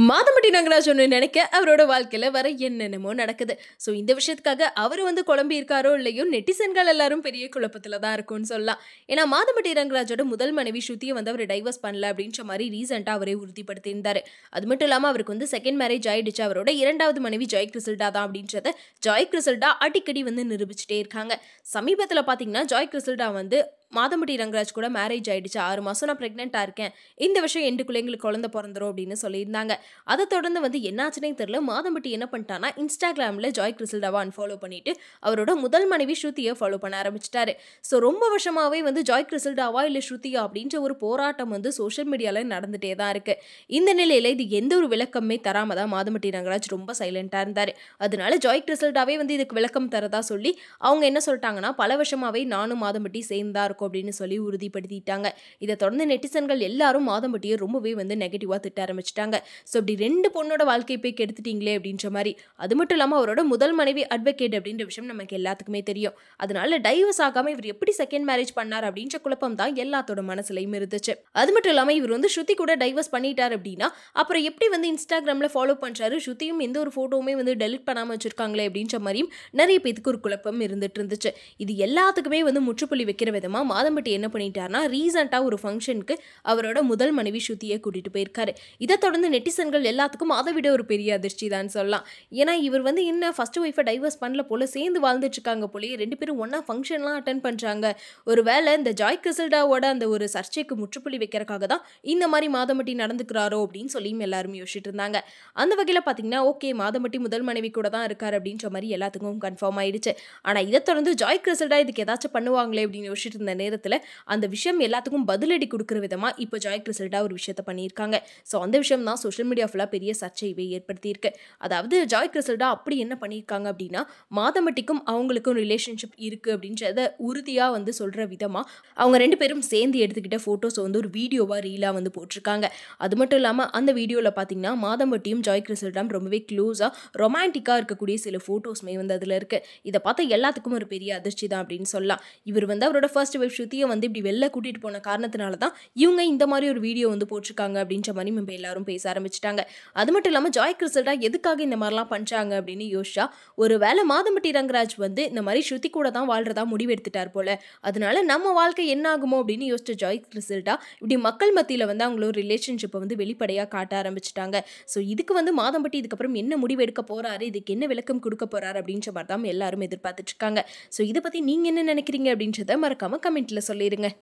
மாதம்பட்டி ரங்கராஜ் ஒன்று நினைக்க அவரோட வாழ்க்கையில வர என்னென்னமோ நடக்குது. ஸோ இந்த விஷயத்துக்காக அவர் குழம்பி இருக்காரோ இல்லையோ, நெட்டிசன்கள் எல்லாரும் பெரிய குழப்பத்துல தான் இருக்கும்னு சொல்லலாம். ஏன்னா மாதம்பட்டி ரங்கராஜோட முதல் மனைவி ஸ்ருதியை அவர் டைவர்ஸ் பண்ணல அப்படின்ற மாதிரி ரீசெண்டா அவரே உறுதிப்படுத்தியிருந்தாரு. அது மட்டும் இல்லாம அவருக்கு செகண்ட் மேரேஜ் ஆயிடுச்சு. அவரோட இரண்டாவது மனைவி ஜாய் கிறிசல்டா தான் அப்படின்றத ஜாய் கிறிசல்டா அடிக்கடி நிரூபிச்சுட்டே இருக்காங்க. சமீபத்தில் பார்த்தீங்கன்னா ஜாய் கிறிசல்டா மாதம்பட்டி ரங்கராஜ் கூட மேரேஜ் ஆயிடுச்சு, 6 மாசம் நான் பிரெக்னெண்டா இருக்கேன், இந்த விஷயம் எண்டுக்குள்ள எங்களுக்கு குழந்தை பிறந்துரும் அப்படின்னு சொல்லியிருந்தாங்க. அதை தொடர்ந்து என்னாச்சுன்னே தெரியல, மாதம்பட்டி என்ன பண்ணிட்டானா இன்ஸ்டாகிராமில் ஜாய் கிறிசல்டாவை அன்ஃபாலோ பண்ணிட்டு அவரோட முதல் மனைவி ஸ்ருதியை ஃபாலோ பண்ண ஆரம்பிச்சிட்டாரு. ஸோ ரொம்ப வருஷமாவே ஜாய் கிறிசல்டாவா இல்லை ஸ்ருதியா அப்படின்ற ஒரு போராட்டம் சோஷியல் மீடியாவில் நடந்துகிட்டே தான் இருக்கு. இந்த நிலையில் இது எந்த ஒரு விளக்கமே தராம தான் மாதம்பட்டி ரங்கராஜ் ரொம்ப சைலண்டாக இருந்தார். அதனால ஜாய் கிறிசல்டாவே இதுக்கு விளக்கம் தரதா சொல்லி அவங்க என்ன சொல்லிட்டாங்கன்னா, பல வருஷமாவே நானும் மாதம்பட்டி சேர்ந்தா இருக்கும் அப்படின்னு சொல்லி உறுதிப்படுத்திட்டாங்க. இதை தொடர்ந்து நெட்டிசன்கள் எல்லாரும் மாதம்பட்டியை ரொம்பவே நெகட்டிவா திட்ட ஆரம்பிச்சிட்டாங்க. ஸோ இப்படி 2 பொண்ணோட வாழ்க்கையை போய் கெடுத்துட்டீங்களே அப்படின்ற மாதிரி. அது மட்டும் இல்லாமல் அவரோட முதல் மனைவி அட்வொகேட் அப்படின்ற விஷயம் நமக்கு எல்லாத்துக்குமே தெரியும். அதனால டைவர்ஸ் ஆகாம இவர் எப்படி செகண்ட் மேரேஜ் பண்ணார் அப்படின்ற குழப்பம் தான் எல்லாத்தோட மனசுலையும் இருந்துச்சு. அது மட்டும் இல்லாமல் இவர் ஸ்ருதி கூட டைவர்ஸ் பண்ணிட்டார் அப்படின்னா அப்புறம் எப்படி இன்ஸ்டாகிராமில் ஃபாலோ பண்றாரு, ஸ்ருதியும் எந்த ஒரு ஃபோட்டோவுமே டெலிட் பண்ணாமல் வச்சிருக்காங்களே அப்படின்ற மாதிரியும் நிறைய பேருக்கு ஒரு குழப்பம் இருந்துட்டு இருந்துச்சு. இது எல்லாத்துக்குமே முற்றுப்புள்ளி வைக்கிற விதமா மாதம்பட்டி என்ன பண்ணிட்டாருன்னா, ரீசெண்டாக ஒரு ஃபங்க்ஷனுக்கு அவரோட முதல் மனைவி ஸ்ருதியை கூட்டிட்டு போயிருக்காரு. இதை தொடர்ந்து நெட்டிசன்கள் எல்லாத்துக்கும் அதை விட ஒரு பெரிய அதிர்ச்சி தான் சொல்லலாம். ஏன்னா இவர் என்ன ஃபர்ஸ்ட் ஒய்ஃபை டைவர்ஸ் பண்ணல போல, சேர்ந்து வாழ்ந்துட்டு இருக்காங்க போலயே, 2 பேரும் ஒன்னா ஃபங்க்ஷன்லாம் அட்டன் பண்றாங்க. ஒருவேளை இந்த ஜாய் கிறிசல்டாவோட அந்த ஒரு சர்ச்சைக்கு முற்றுப்புள்ளி வைக்கிறதுக்காக தான் இந்த மாதிரி மாதம்பட்டி நடந்துக்கிறாரோ அப்படின்னு சொல்லியும் எல்லாரும் யோசிச்சுட்டு இருந்தாங்க. அந்த வகையில் பார்த்தீங்கன்னா ஓகே, மாதம்பட்டி முதல் மனைவி கூட தான் இருக்காரு அப்படின்ற மாதிரி எல்லாத்துக்கும் கன்ஃபார்ம் ஆயிடுச்சு. ஆனால் இதை தொடர்ந்து ஜாய் கிறிசல்டா இதுக்கு ஏதாச்சும் பண்ணுவாங்களே அப்படின்னு யோசிச்சுட்டு இருந்த நேரத்தில் அந்த விஷயம் எல்லாத்துக்கும் பதிலடி கொடுக்குற விதமாக இப்போ ஜாய் கிறிசல்டா ஒரு விஷயத்தை பண்ணியிருக்காங்க. ஸோ அந்த விஷயம் தான் சோஷியல் மீடியா ஃபுல்லாக பெரிய சர்ச்சையவே ஏற்படுத்தியிருக்கு. அதாவது ஜாய் கிறிசல்டா அப்படி என்ன பண்ணியிருக்காங்க அப்படின்னா, மாதம்பட்டிக்கும் அவங்களுக்கும் ரிலேஷன்ஷிப் இருக்குது அப்படின்றத உறுதியாக சொல்கிற விதமாக அவங்க 2 பேரும் சேர்ந்து எடுத்துக்கிட்ட ஃபோட்டோஸ் ஒரு வீடியோவாக ரீலாக போட்டிருக்காங்க. அது மட்டும் இல்லாமல் அந்த வீடியோவில் பார்த்தீங்கன்னா மாதம்பட்டியும் ஜாய் கிறிசல்டாம் ரொம்பவே க்ளோஸாக ரொமான்டிக்காக இருக்கக்கூடிய சில ஃபோட்டோஸ்மே அதில் இருக்குது. இதை பார்த்தா எல்லாத்துக்கும் ஒரு பெரிய அதிர்ச்சி தான் அப்படின்னு சொல்லலாம். இவர் அவரோட ஃபர்ஸ்ட் வைஃப் ஸ்ருதியை இப்படி வெளில கூட்டிகிட்டு போன காரணத்தினால தான் இவங்க இந்த மாதிரி ஒரு வீடியோ போட்டிருக்காங்க அப்படின்ற மாதிரி இப்போ எல்லாரும் பேச ஆரம்பிச்சிட்டாங்க. அது மட்டும் இல்லாமல் ஜாய் கிறிசல்டா எதுக்காக இந்த மாதிரிலாம் பண்ணுறாங்க அப்படின்னு யோசிச்சா, ஒரு வேளை மாதம்பட்டி ரங்கராஜ் இந்த மாதிரி ஸ்ருதி கூட தான் வாழ்றதா முடிவெடுத்துட்டார் போல, அதனால நம்ம வாழ்க்கை என்ன ஆகுமோ அப்படின்னு யோசிச்ச ஜாய் கிறிசல்டா இப்படி மக்கள் மத்தியில் அவங்களோட ரிலேஷன்ஷிப்பை வெளிப்படையாக காட்ட ஆரம்பிச்சிட்டாங்க. ஸோ இதுக்கு மாதம்பட்டி இதுக்கப்புறம் என்ன முடிவு எடுக்க போறாரு, இதுக்கு என்ன விளக்கம் கொடுக்க போறாரு அப்படின்ற மாதிரி தான் எல்லாரும் எதிர்பார்த்துட்டு இருக்காங்க. ஸோ இதை பற்றி நீங்கள் என்ன நினைக்கிறீங்க அப்படின்றத மறக்காம கமெண்ட்ல சொல்லிடுங்க.